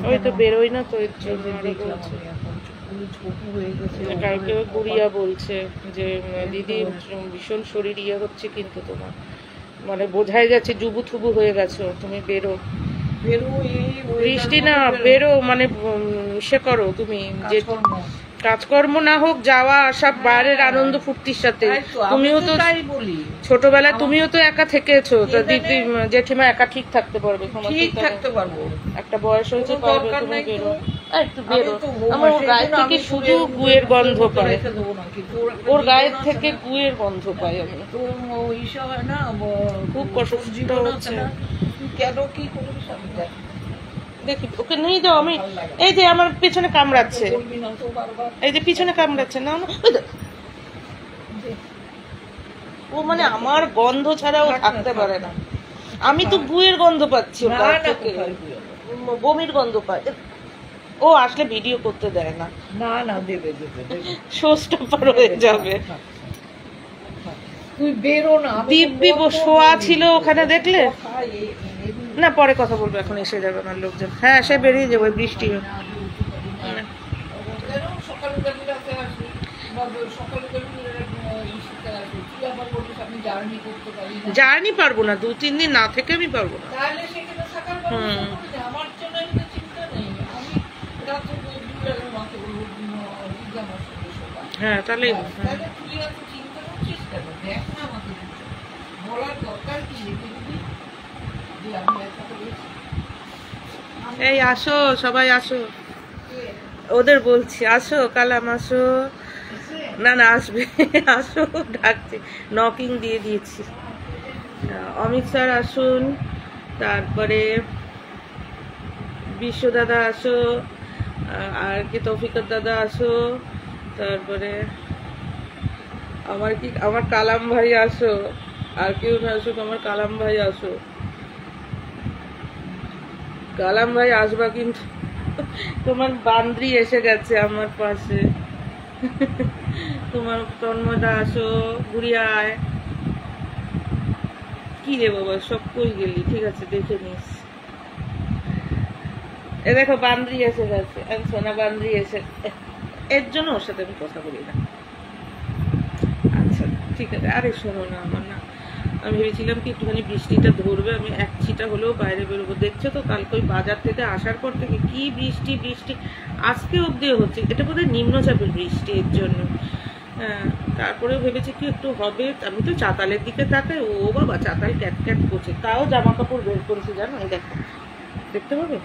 ওই তো বেরোই না তো, এর জন্য দেখলাম আমি এখন ছোট হয়ে গেছে। কালকে গুড়িয়া বলছে যে দিদি ভীষণ শরীর ইয়ে হচ্ছে, কিন্তু তোমার মানে বোঝাই যাচ্ছে জুবু থুবু হয়ে গেছো, তুমি বেরো। বৃষ্টি না বেরো, মানে সে করো তুমি যে কাজকর্ম না হোক, যাওয়া আসা বাইরের আনন্দ ফুর্তির সাথে। তুমিও তো ছোটবেলায় তুমিও তো একা থেকেছো, তো দিদি জেঠিমা একা ঠিক থাকতে পারবে, ঠিক থাকতে পারবো, একটা বয়স হয়েছে পারবে, তুমি বেরো একটু বেরো। আমার গায়ে থেকে শুধু গুয়ের গন্ধ পায়, ওর গায়ের থেকে গুয়ের গন্ধ পাই আমি, খুব কষ্ট হচ্ছে। কেন কি করবি দেখি ওকে নিয়ে যাও, আমি এই যে আমার পিছনে কামড়াচ্ছে, এই যে পিছনে কামড়াচ্ছে না, ও মানে আমার গন্ধ ছাড়া ও থাকতে পারে না। আমি তো গুয়ের গন্ধ পাচ্ছি, বমির গন্ধ পাই। ও আসলে ভিডিও করতে দেয় না, না না দেবে দেবে শোষটা পার হয়ে যাবে। তুই বেরো না, দিব্যি শোয়া ছিল ওখানে, দেখলে না, পরে কথা বলবো, এখন এসে যাবে আমার লোকজন। হ্যাঁ সে বেরিয়ে যাবো, বৃষ্টি জার্নি পারবো না, 2-3 দিন না থেকে আমি পারবো না। হ্যাঁ তাহলে এই আসো সবাই আসো, ওদের বলছি আসো, কালাম আসো। না না আসবে, আসো ডাকছি, নকিং দিয়ে দিয়েছি। অমিত স্যার আসুন, তারপরে বিশ্ব দাদা আসো, আর কি তৌফিকর দাদা আসো, তারপরে আমার কালাম ভাই আসো, আর কেউ না আসুক, আমার কালাম ভাই আসো। কালাম ভাই আসবা কিন্তু, তোমার বান্দ্রি এসে গেছে আমার পাশে। তোমার তন্ময়দা আসো, গুড়িয়ায় কি রে বাবা, সব কই গেলি? ঠিক আছে দেখে নিস। এ দেখো বান্দ্রি এসে গেছে, সোনা বান্দ্রি এসে, এর জন্য ওর সাথে আমি কথা বলি না। আচ্ছা ঠিক আছে, আরে শোনো না, আমার না, আমি ভেবেছিলাম কি একটুখানি বৃষ্টিটা ধরবে, আমি এক ছিটা হলেও বাইরে বেরোবো। দেখছো তো কালকে ওই বাজার থেকে আসার পর থেকে কি বৃষ্টি বৃষ্টি, আজকে অব্দি হচ্ছে। এটা বোধহয় নিম্নচাপের বৃষ্টি, এর জন্য। হ্যাঁ তারপরেও ভেবেছি কি একটু হবে, আমি তো চাতালের দিকে তাকাই, ও বাবা চাতাল ক্যাট ক্যাট করছে, তাও জামা কাপড় বের করেছি জানো, এই দেখো দেখতে পাবে,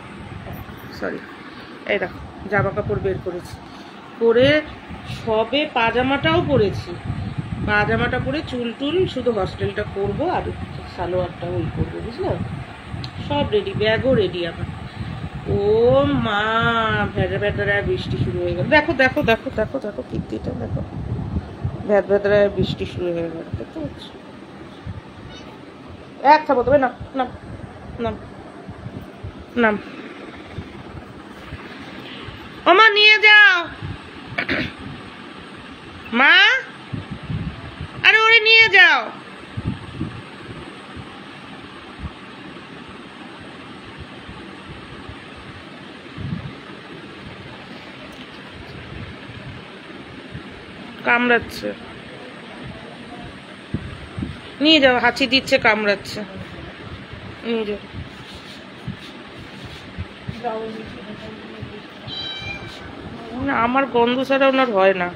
সরি এই দেখো জামা কাপড় বের করেছি, পরে সবে পাজামাটাও পরেছি, পাজামাটা পরে চুল টুল শুধু হস্টেলটা করবো, আর সালোয়ারটা ওই করবো, বুঝলো, সব রেডি, ব্যাগও রেডি আমার। ও মা, ভেদা ভেদারায় বৃষ্টি শুরু হয়ে গেল, দেখো দেখো দেখো দেখো দেখো কীর্তিটা দেখো, ভেদ ভেদারায় বৃষ্টি শুরু হয়ে গেল, দেখতে পাচ্ছ? এক থাকো তবে, না না নাম নাম, ওমা নিয়ে যাও মা, আরে ওরে নিয়ে যাও। কামড়াচ্ছে, নিয়ে যাও, হাঁচি দিচ্ছে, কামড়াচ্ছে, নিয়ে যাও। না আমার গন্ধ ছাড়া ওনার হয় না।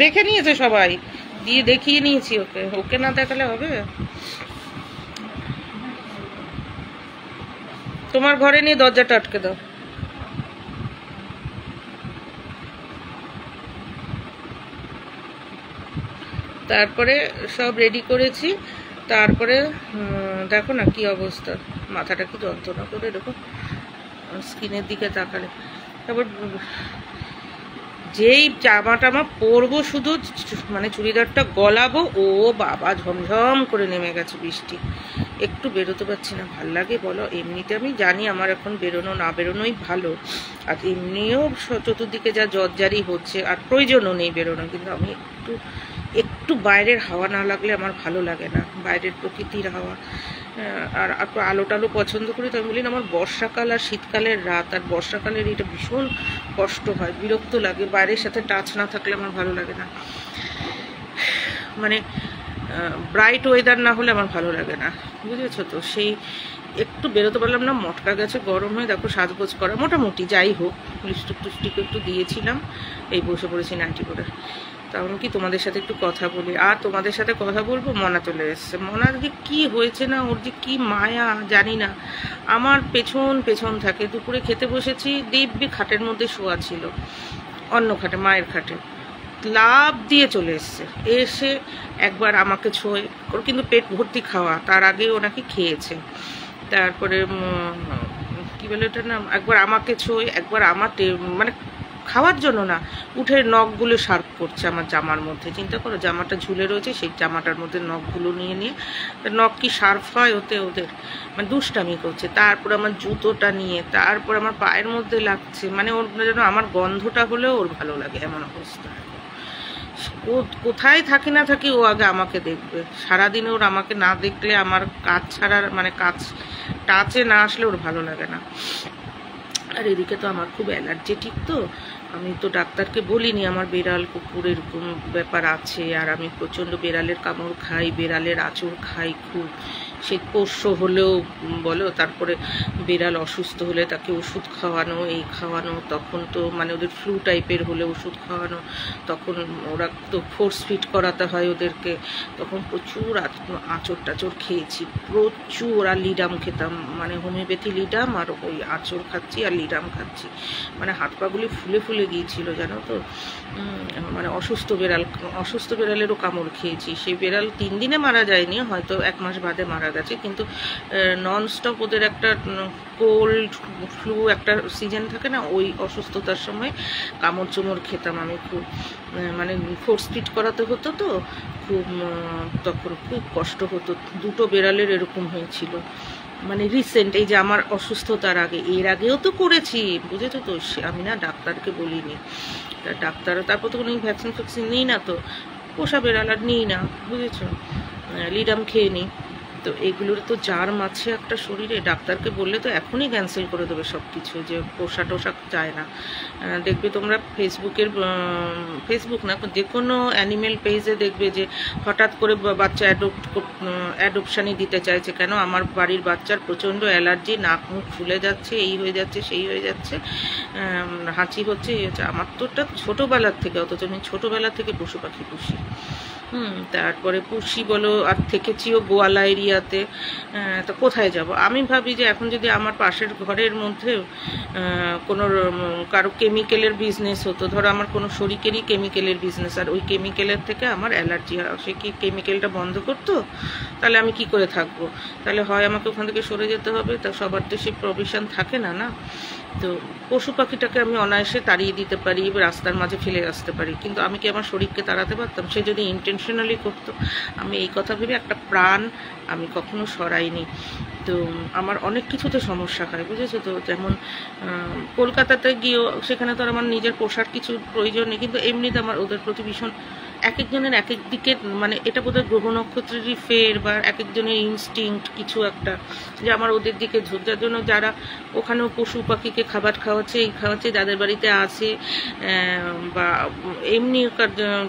দেখে নিয়েছে সবাই, দিয়ে দেখিয়ে নিয়েছি ওকে, ওকে না দেখালে হবে? তোমার ঘরে নিয়ে দরজাটা আটকে দাও। তারপরে সব রেডি করেছি, তারপরে দেখো না কি অবস্থা, মাথাটা কি যন্ত্রণা করে, দেখো স্কিনের দিকে তাকালে। তারপর যেই জামা টামা পরবো, শুধু মানে চুড়িদারটা গলাবো, ও বাবা ঝমঝম করে নেমে গেছে বৃষ্টি, একটু বেরোতে পারছি না। ভাল লাগে বলো? এমনিতে আমি জানি আমার এখন বেরোনো না বেরোনোই ভালো, আর এমনিও চতুর্দিকে যা জর্জারি হচ্ছে, আর প্রয়োজনও নেই বেরোনো, কিন্তু আমি একটু বাইরের হাওয়া না লাগলে আমার ভালো লাগে না, বাইরের প্রকৃতির হাওয়া আর একটু আলো টালো পছন্দ করি, তো আমি বলি না আমার বর্ষাকাল আর শীতকালের রাত আর বর্ষাকালের এটা ভীষণ কষ্ট হয়, বিরক্ত লাগে, বাইরের সাথে টাচ না থাকলে আমার ভালো লাগে না, মানে ব্রাইট ওয়েদার না হলে আমার ভালো লাগে না, বুঝেছো তো। সেই একটু বেরোতে পারলাম না, মটকা গেছে গরম হয়ে, দেখো সাজগোজ করা মোটামুটি যাই হোক, লিপস্টিক টুস্টিক একটু দিয়েছিলাম, এই বসে পড়েছি নাইটি পরে। তখন কি তোমাদের সাথে একটু কথা বলি, আর তোমাদের সাথে কথা বলবো, মনা চলে এসছে। মনার যে কী হয়েছে না, ওর যে কী মায়া জানি না, আমার পেছন পেছন থাকে। দুপুরে খেতে বসেছি, দিব্যি খাটের মধ্যে শোয়া ছিল, অন্য খাটে, মায়ের খাটে, লাভ দিয়ে চলে এসছে, এসে একবার আমাকে ছোঁয়, ওর কিন্তু পেট ভর্তি খাওয়া, তার আগে ওনাকে খেয়েছে, তারপরে কী বলে ওটার নাম, একবার আমাকে ছোঁয়, একবার আমার মানে খাওয়ার জন্য না, উঠে নখগুলো শার্প করছে আমার জামার মধ্যে। চিন্তা করো, জামাটা ঝুলে রয়েছে, সেই জামাটার মধ্যে নখগুলো নিয়ে নিয়ে, নখ কি শার্প হয় ওতে ওদের, মানে দুষ্টামি করছে। তারপর আমার জুতোটা নিয়ে, তারপর আমার পায়ের মধ্যে লাগছে, মানে ওর যেন আমার গন্ধটা হলেও ওর ভালো লাগে, এমন অবস্থা। ও কোথায় থাকি না থাকি, ও আগে আমাকে দেখবে, সারাদিনে ওর আমাকে না দেখলে, আমার কাজ ছাড়ার মানে কাজ টাচে না আসলে ওর ভালো লাগে না। আর এদিকে তো আমার খুব অ্যালার্জেটিক, তো আমি তো ডাক্তারকে বলিনি আমার বেড়াল কুকুর এরকম ব্যাপার আছে, আর আমি প্রচণ্ড বেড়ালের কামড় খাই, বেড়ালের আঁচড় খাই খুব, সে পোষ্য হলেও বলো, তারপরে বেড়াল অসুস্থ হলে তাকে ওষুধ খাওয়ানো, এই খাওয়ানো, তখন তো মানে ওদের ফ্লু টাইপের হলে ওষুধ খাওয়ানো, তখন ওরা তো ফোর্স ফিট করাতে হয় ওদেরকে, তখন প্রচুর আঁচড় টাচড় খেয়েছি, প্রচুর। আর লিডাম খেতাম, মানে হোমিওপ্যাথি লিডাম, আর ওই আঁচড় খাচ্ছি আর লিডাম খাচ্ছি, মানে হাত পাগুলি ফুলে ফুলে গিয়েছিল জানো তো। মানে অসুস্থ বেড়ালেরও কামড় খেয়েছি। সেই বেড়াল 3 দিনে মারা যায়নি, হয়তো 1 মাস বাদে মারা গেছে, কিন্তু ননস্টপ ওদের একটা কোল্ড ফ্লু একটা সিজন থাকে না, ওই অসুস্থতার সময় কামড় চুমড় খেতাম আমি খুব, মানে ফোর্স ফিট করাতে হতো তো খুব, তখন খুব কষ্ট হতো। 2টো বেড়ালের এরকম হয়েছিল, মানে রিসেন্ট, এই যে আমার অসুস্থতার আগে, এর আগেও তো করেছি, বুঝেছো তো। আমি না ডাক্তারকে বলিনি, ডাক্তার তারপর তো কোনো ভ্যাকসিন ফ্যাকসিন নিই না, তো পোষা বেড়াল আর নিই না, বুঝেছো, লিডাম খেয়ে নিই। তো এগুলোর তো জার্ম আছে একটা শরীরে, ডাক্তারকে বললে তো এখনই ক্যান্সেল করে দেবে সব কিছু, যে পোষা টোষা চায় না। দেখবে তোমরা ফেসবুক না, যে কোনো অ্যানিমেল পেজে দেখবে যে হঠাৎ করে বাচ্চা অ্যাডপশানই দিতে চাইছে। কেন? আমার বাড়ির বাচ্চার প্রচণ্ড অ্যালার্জি, নাক মুখ ফুলে যাচ্ছে, এই হয়ে যাচ্ছে, সেই হয়ে যাচ্ছে, হাঁচি হচ্ছে, এই হচ্ছে। আমার তো ওটা ছোটোবেলার থেকে, অথচ আমি ছোটোবেলা থেকে পশু পাখি পুষি। তারপরে পুষি বলো, আর থেকেছিও গোয়ালা এরিয়াতে, তো কোথায় যাব? আমি ভাবি যে এখন যদি আমার পাশের ঘরের মধ্যে কোনো কারো কেমিক্যালের বিজনেস হতো, ধরো আমার কোনো শরিকেরই কেমিক্যালের বিজনেস, আর ওই কেমিক্যালের থেকে আমার অ্যালার্জি হয়, সে কি কেমিক্যালটা বন্ধ করতো? তাহলে আমি কি করে থাকবো? তাহলে হয় আমাকে ওখান থেকে সরে যেতে হবে, তা সবার তো সেই প্রভিশন থাকে না, না? তো পশু পাখিটাকে আমি অনায়াসে তাড়িয়ে দিতে পারি, রাস্তার মাঝে ফেলে আসতে পারি, কিন্তু আমি কি আমার শরীরকে তাড়াতে পারতাম? সে যদি ইন্টেনশনালি করতো। আমি এই কথা ভেবে একটা প্রাণ আমি কখনো সরাইনি। তো আমার অনেক কিছুতে সমস্যা হয়, বুঝেছো তো। যেমন কলকাতাতে গিয়েও, সেখানে তো আর আমার নিজের পোষার কিছু প্রয়োজন নেই, কিন্তু এমনিতে আমার ওদের প্রতি ভীষণ, এক একজনের এক এক দিকে, মানে এটা বোধহয় গ্রহ নক্ষত্রেরই ফের, বা এক একজনের ইনস্টিংক্ট কিছু একটা, যে আমার ওদের দিকে ঝোঁক, যার জন্য যারা ওখানেও পশু পাখিকে খাবার খাওয়াচ্ছে, এই খাওয়াচ্ছে, যাদের বাড়িতে আছে, বা এমনি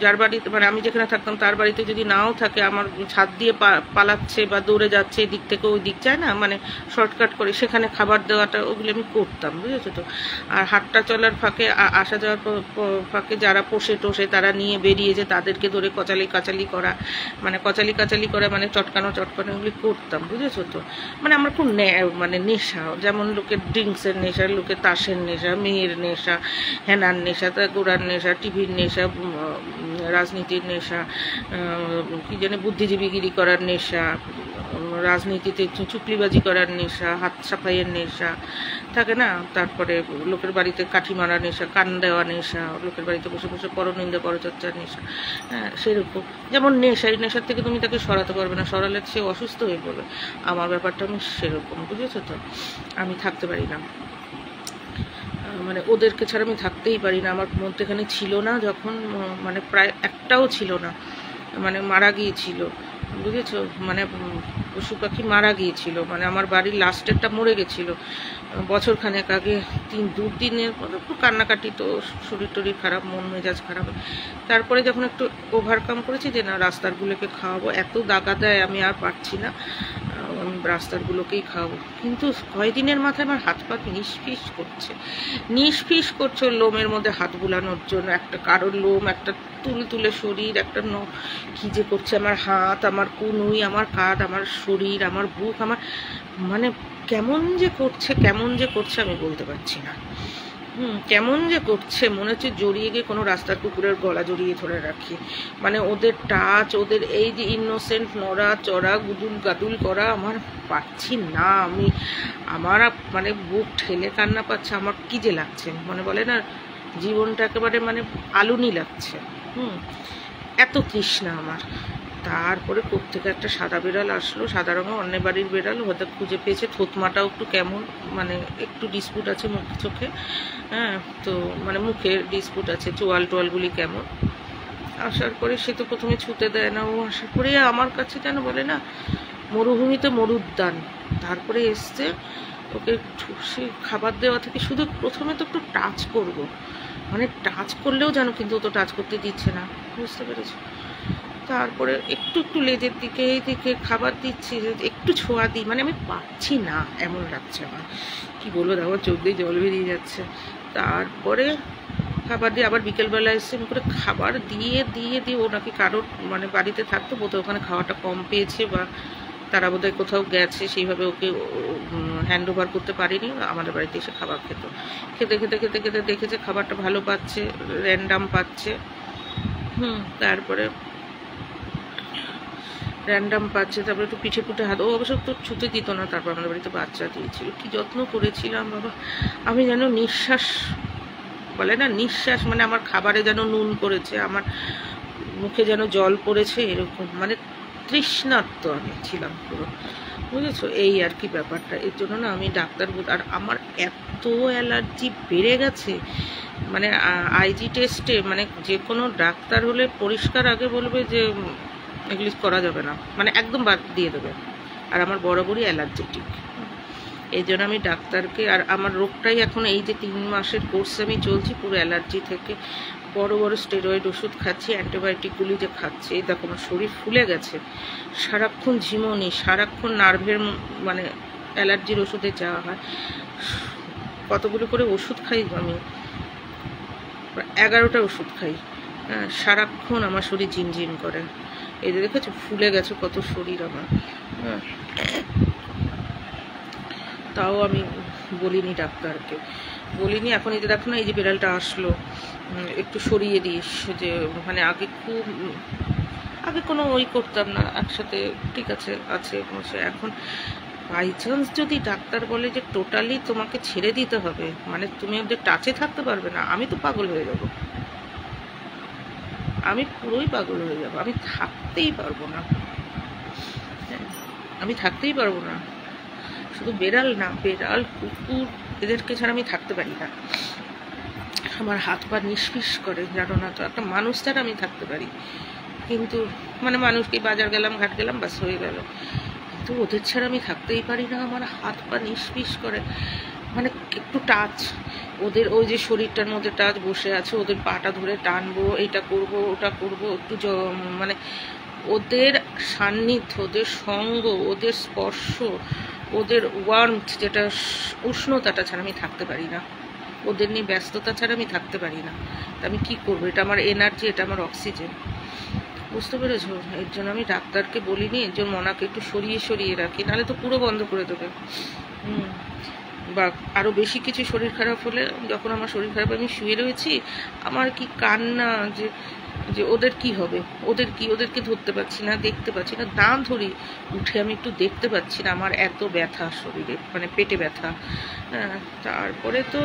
যার বাড়িতে, মানে আমি যেখানে থাকতাম তার বাড়িতে যদি নাও থাকে, আমার ছাদ দিয়ে পালাচ্ছে বা দৌড়ে যাচ্ছে, এদিক থেকে ওই দিক যায় না, মানে শর্টকাট করে সেখানে খাবার দেওয়াটা, ওগুলো আমি করতাম, বুঝেছো তো। আর হাঁটা চলার ফাঁকে, আসা যাওয়ার ফাঁকে যারা পোষে টোষে, তারা নিয়ে বেরিয়েছে, তাদেরকে ধরে কচালি কাচালি করা, মানে কচালি কাচালি করা, মানে চটকানো ওগুলি করতাম, বুঝেছো তো। মানে আমার খুব মানে নেশা, যেমন লোকের ড্রিঙ্কসের নেশা, লোকের তাসের নেশা, মেয়ের নেশা, হেনার নেশা, গোড়ার নেশা, টিভির নেশা, রাজনীতির নেশা, কি জানি বুদ্ধিজীবীগিরি করার নেশা, রাজনীতিতে চুকলিবাজি করার নেশা, হাত সাফাইয়ের নেশা থাকে না, তারপরে লোকের বাড়িতে কাঠি মারা নেশা, কান দেওয়া নেশা, লোকের বাড়িতে বসে বসে পরনিন্দা পরচর্চার নেশা, হ্যাঁ সেরকম। যেমন নেশা, এই নেশার থেকে তুমি তাকে সরাতে পারবে না, সরালে সে অসুস্থ হয়ে পড়বে। আমার ব্যাপারটা আমি সেরকম, বুঝেছো তো। আমি থাকতে পারি না, মানে ওদেরকে ছাড়া আমি থাকতেই পারি না। আমার মধ্যেখানে ছিল না যখন, মানে প্রায় একটাও ছিল না, মানে মারা গিয়েছিল, বুঝেছো, মানে পশু পাখি মারা গিয়েছিল, মানে আমার বাড়ির লাস্টেরটা মরে গেছিলো বছরখানেক আগে। দুদিনের পর একটু কান্নাকাটি, তো শরীর টরীর খারাপ, মন মেজাজ খারাপ। তারপরে যখন একটু ওভারকাম করেছি যে না রাস্তারগুলোকে খাওয়াবো, এত দাগা দেয় আমি আর পারছি না, আমি রাস্তারগুলোকেই খাওয়াবো। কিন্তু কয়দিনের মাথায় আমার হাত পা নিষ্ফিস করছে লোমের মধ্যে হাত বুলানোর জন্য, একটা কারোর লোম, একটা তুলে শরীর, একটা কি যে করছে আমার হাত, আমার কনুই, আমার কাঁধ, আমার শরীর, আমার বুক, আমার মানে কেমন যে করছে আমি বলতে পারছি না। কেমন যে করছে, মনে হচ্ছে জড়িয়ে গিয়ে কোনো রাস্তার কুকুরের গলা জড়িয়ে ধরে রাখি। মানে ওদের টাচ, ওদের এই যে ইনোসেন্ট নড়া চড়া গুদুল গাদুল করা আমার পাচ্ছি না। আমার মানে বুক ঠেলে কান্না পাচ্ছে, আমার কি যে লাগছে, মানে বলে না জীবনটা একেবারে মানে আলুনি লাগছে। এত তৃষ্ণা আমার। তারপরে কোত্থেকে একটা সাদা বিড়াল আসলো, সাদা রঙের, অন্য বাড়ির বিড়াল, হয়তো খুঁজে পেয়েছে। থতমাটাও একটু কেমন, মানে একটু ডিসপুট আছে মুখ চোখে, হ্যাঁ, তো মানে মুখে ডিসপুট আছে, টোয়ালগুলি কেমন। আসার পরে সে তো প্রথমে ছুতে দেয় না, ও আসার পরে আমার কাছে যেন বলে না মরুভূমিতে মরুদ্যান। তারপরে এসছে, ওকে সে খাবার দেওয়া থেকে শুধু প্রথমে তো একটু টাচ করব, মানে টাচ করলেও যেন, কিন্তু ও তো টাচ করতে দিচ্ছে না, বুঝতে পেরেছো। তারপরে একটু লেজের দিকে খাবার দিচ্ছি, একটু ছোঁয়া দিই, মানে আমি পাচ্ছি না, এমন লাগছে আমার, কি বলবো, দেখো চোখ দিয়ে জল বেরিয়ে যাচ্ছে। তারপরে খাবার দিয়ে আবার বিকেলবেলা এসে আমি করে খাবার দিয়ে ও নাকি কারোর মানে বাড়িতে থাকতো, বোধহয় ওখানে খাওয়াটা কম পেয়েছে, বা তারা বোধহয় কোথাও গেছে, সেইভাবে ওকে হ্যান্ড ওভার করতে পারিনি, আমাদের বাড়িতে এসে খাবার খেতে দেখেছে খাবারটা ভালো পাচ্ছে, র্যান্ডাম পাচ্ছে। তারপরে তারপরে একটু পিঠে হাত, ও অবশ্য তো ছুতে দিত না। তারপর আমাদের বাড়িতে বাচ্চা দিয়েছিল, কি যত্ন করেছিলাম বাবা। আমি যেন নিঃশ্বাস, বলে না নিঃশ্বাস, মানে আমার খাবারে যেন নুন পড়েছে, আমার মুখে যেন জল পড়েছে, এরকম মানে তৃষ্ণার্ত আমি ছিলাম পুরো, বুঝেছো, এই আর কি ব্যাপারটা। এর জন্য না আমি ডাক্তার, আর আমার এত অ্যালার্জি বেড়ে গেছে, মানে আইজি টেস্টে, মানে যে কোনো ডাক্তার হলে পরিষ্কার আগে বলবে যে এগুলি করা যাবে না, মানে একদম বাদ দিয়ে দেবে। আর আমার বরাবরই অ্যালার্জেটিক, এই জন্য আমি ডাক্তারকে, আর আমার রোগটাই এখন এই যে 3 মাসের কোর্সে আমি চলছি পুরো অ্যালার্জি থেকে, বড় স্টেরয়েড ওষুধ খাচ্ছি, অ্যান্টিবায়োটিকগুলি যে খাচ্ছি, দেখো আমার শরীর ফুলে গেছে, সারাক্ষণ ঝিমুনি, সারাক্ষণ নার্ভের মানে অ্যালার্জির ওষুধে যাওয়া হয়, কতগুলো করে ওষুধ খাই আমি, 11টা ওষুধ খাই, সারাক্ষণ আমার শরীর ঝিমঝিম করে। এই যে দেখেছো ফুলে গেছে কত শরীর আমার, তাও আমি বলিনি ডাক্তারকে, বলিনি। এখন এই যে দেখো না, এই যে বিড়ালটা আসলো, একটু সরিয়ে দিস, যে মানে আগে কোনো ওই করতাম না, একসাথে ঠিক আছে এখন বাই চান্স যদি ডাক্তার বলে যে টোটালি তোমাকে ছেড়ে দিতে হবে, মানে তুমি ওদের টাচে থাকতে পারবে না, আমি তো পাগল হয়ে যাব, আমি পুরোই পাগল হয়ে যাব, আমি থাকতেই পারবো না, শুধু বেড়াল না, বেড়াল কুকুর এদেরকে ছাড়া আমি থাকতে পারি না, আমার হাত পা নিষ্ফিস করে, জানো না তো, একটা মানুষ ছাড়া আমি থাকতে পারি, কিন্তু মানে মানুষকে বাজার গেলাম, ঘাট গেলাম, বাস হয়ে গেল, কিন্তু ওদের ছাড়া আমি থাকতেই পারি না, আমার হাত পা নিষ্ফিস করে, মানে একটু টাচ, ওদের ওই যে শরীরটার মধ্যে টাচ বসে আছে, ওদের পাটা ধরে টানবো, এইটা করব ওটা করব, একটু মানে ওদের সান্নিধ্য, ওদের সঙ্গ, ওদের স্পর্শ, ওদের ওয়ার্মথ, যেটা উষ্ণতাটা ছাড়া আমি থাকতে পারি না, ওদের নিয়ে ব্যস্ততা ছাড়া আমি থাকতে পারি না। তা আমি কী করবো, এটা আমার এনার্জি, এটা আমার অক্সিজেন, বুঝতে পেরেছো। এর জন্য আমি ডাক্তারকে বলিনি, এর জন্য মনাকে একটু সরিয়ে রাখি, নাহলে তো পুরো বন্ধ করে দেবে। বা আরও বেশি কিছু শরীর খারাপ হলে, যখন আমার শরীর খারাপ আমি শুয়ে রয়েছি, আমার কি কান্না, যে ওদের কি হবে, ওদেরকে ধরতে পারছি না, দেখতে পাচ্ছি না, দাঁত ধরি, উঠে আমি একটু দেখতে পাচ্ছি না, আমার এত ব্যথা শরীরে, মানে পেটে ব্যথা। তারপরে তো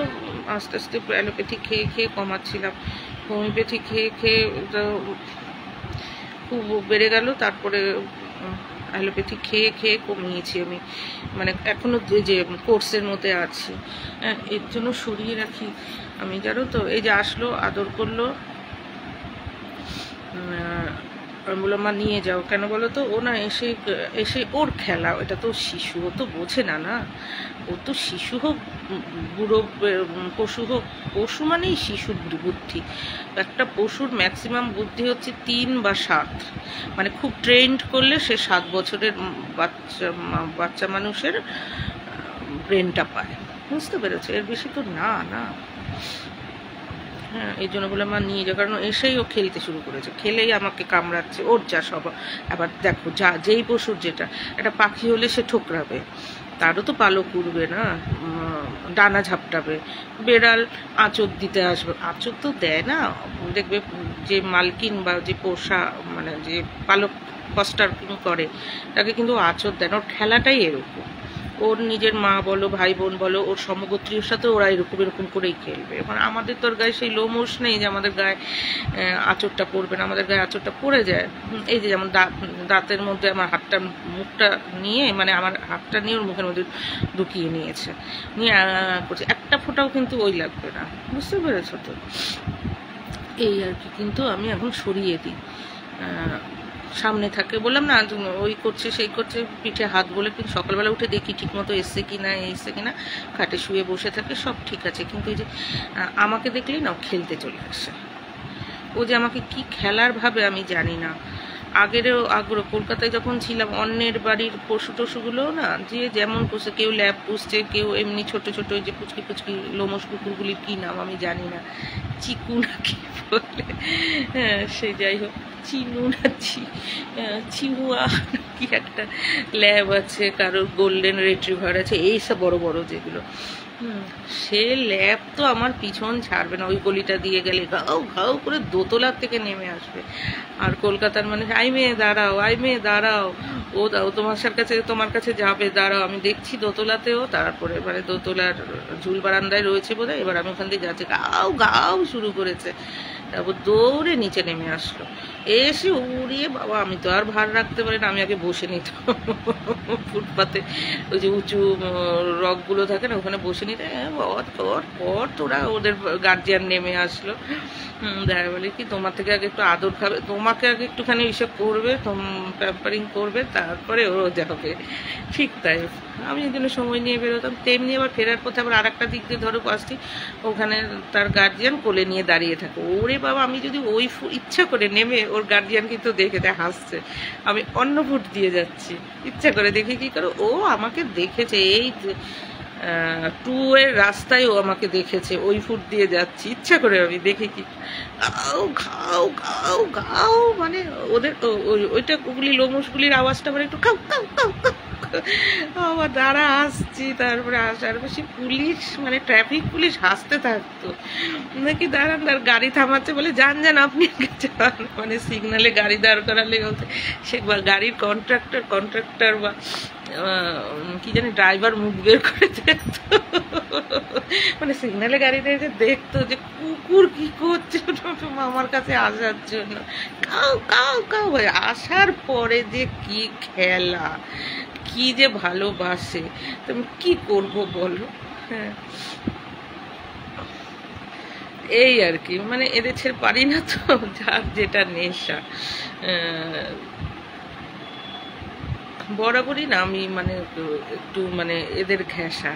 আস্তে আস্তে অ্যালোপ্যাথি খেয়ে কমাচ্ছিলাম, হোমিওপ্যাথি খেয়ে খুব বেড়ে গেল, তারপরে অ্যালোপ্যাথি খেয়ে কমিয়েছি আমি, মানে এখনও যে কোর্সের মধ্যে আছি, এর জন্য সরিয়ে রাখি আমি, জানো তো। এই যে আসলো, আদর করলো, আমি বললাম মা নিয়ে যাও। কেন বলো তো, ও না এসে এসে ওর খেলা, এটা তো শিশু, ও তো বোঝে না, না ও তো শিশু হোক বুড়ো পশু হোক, পশু মানেই শিশুর বুদ্ধি। একটা পশুর ম্যাক্সিমাম বুদ্ধি হচ্ছে 3 বা 7, মানে খুব ট্রেন্ড করলে সে 7 বছরের বাচ্চা মানুষের ব্রেনটা পায়, বুঝতে পেরেছে? এর বেশি তো না না। হ্যাঁ, এই জন্য বলে মা নিয়ে যাও, কারণ এসেই ও খেলতে শুরু করেছে, খেলেই আমাকে কামড়াচ্ছে, ওর যা সব। আবার দেখো, যেই পশুর যেটা, একটা পাখি হলে সে ঠোকরাবে, তারও তো পালক উড়বে না, ডানা ঝাপটাবে। বেড়াল আঁচড় দিতে আসবে, আঁচড় তো দেয় না, দেখবে যে মালকিন বা যে পোষা মানে যে পালক ফস্টার করে তাকে কিন্তু আঁচড় দেয় না, ওর খেলাটাই এরকম। ওর নিজের মা বলো, ভাই বোন বলো, ওর সমগোত্রীর সাথে ওরা এরকম এরকম করেই খেলবে। এখন আমাদের তোর গায়ে সেই লোমশ নেই যে আমাদের গায়ে আঁচড়টা পড়বে না, আমাদের গায়ে আঁচড়টা পড়ে যায়। এই যে যেমন দাঁতের মধ্যে আমার হাতটা মুখটা নিয়ে, মানে আমার হাতটা নিয়ে ওর মুখের মধ্যে ঢুকিয়ে নিয়েছে, নিয়ে করছে, একটা ফোঁটাও কিন্তু ওই লাগবে না, বুঝতে পেরেছো তো? এই আর কি। কিন্তু আমি এখন সরিয়ে দিই, সামনে থাকে, বললাম না ওই করছে সেই করছে, পিঠে হাত বলে, কিন্তু সকালবেলা উঠে দেখি ঠিক মতো এসছে কি না, এসছে কি না, খাটে শুয়ে বসে থাকে, সব ঠিক আছে। কিন্তু এই যে আমাকে দেখলেই না খেলতে চলে আসে। ও যে আমাকে কি খেলার ভাবে আমি জানি না। আগেরও আগ্রহ, কলকাতায় যখন ছিলাম, অন্যের বাড়ির পশু টশুগুলোও না যে যেমন পুষে, কেউ ল্যাব পুষছে, কেউ এমনি ছোট ছোট ওই যে পুচকি পুচকি লোমশ কুকুরগুলির কী নাম আমি জানি না, চিকু না কি বলে, হ্যাঁ সে যাই হোক, চিনু না চিহুয়া কি একটা ল্যাব আছে, কারোর গোল্ডেন রিট্রিভার আছে, এইসব বড় বড় যেগুলো, সে ল্যাব তো আমার পিছন ছাড়বে না। ওই গলিটা দিয়ে গেলে ঘাউ ঘাউ করে দোতলার থেকে নেমে আসবে। আর কলকাতার মানুষ, আই মেয়ে দাঁড়াও, আই মেয়ে দাঁড়াও, ও দাও তোমার কাছে যাবে, দাঁড়াও। আমি দেখছি দোতলাতেও, তারপরে মানে দোতলার ঝুল বারান্দায় রয়েছে বোধহয়, এবার আমি ওখান থেকে যাচ্ছি, গাও গাও শুরু করেছে, তারপর দৌড়ে নিচে নেমে আসলো, এসে উড়িয়ে বাবা, আমি তো আর ভার রাখতে পারি না, আমি আগে বসে নিতাম ফুটপাতে, ওই যে উঁচু রকগুলো থাকে না, ওখানে বসে নিতে, পর তোরা ওদের গার্জিয়ান নেমে আসলো, দেখা বলে কি তোমার থেকে আগে একটু আদর খাবে, তোমাকে আগে একটুখানি এসব করবে, প্যাম্পারিং করবে, তারপরে ও যাবে। ঠিক তাই, আমি এই জন্য সময় নিয়ে বেরোতাম। তেমনি আবার ফেরার পথে আবার আরেকটা দিক দিয়ে ধরো পাচ্ছি, ওখানে তার গার্জিয়ান কোলে নিয়ে দাঁড়িয়ে থাকে, ওরে বাবা, আমি যদি ওই ইচ্ছা করে নেমে, ওর গার্জিয়ান কিন্তু দেখে হাসছে, আমি অন্য ফুট দিয়ে যাচ্ছি ইচ্ছা করে, দেখি কি করে ও আমাকে দেখেছে, এই 2 এর রাস্তায় ও আমাকে দেখেছে, ওই ফুট দিয়ে যাচ্ছি ইচ্ছা করে, আমি দেখি কি গাও ঘাও গাও গাও, মানে ওদের ওইটা ওগুলি লোমশগুলির আওয়াজটা মানে একটু খাও খাও খাও খাও, আবার দাঁড়া আসছি, তারপরে আসার পাশে পুলিশ, মানে ট্রাফিক পুলিশ হাসতে থাকতো, নাকি দাঁড়ান, গাড়ি থামাচ্ছে, বলে যান যান আপনি যান, মানে সিগনালে গাড়ি দাঁড় করালে বলতে, সে গাড়ির কন্ট্রাক্টর বা কি জানি ড্রাইভার মুখ বের করে দেখতো, মানে সিগনালে গাড়ি দেখতো যে কুকুর কি করছে আমার কাছে আসার জন্য, কাউ কাউ কাউ ভাই, আসার পরে যে কি খেলা, কি যে ভালোবাসে, তুমি কি করবো বলো? হ্যাঁ, এই আর কি, মানে এদের ছেড়ে পারি না তো, যার যেটা নেশা। বরাবরই না আমি মানে একটু মানে এদের ঘেঁষা,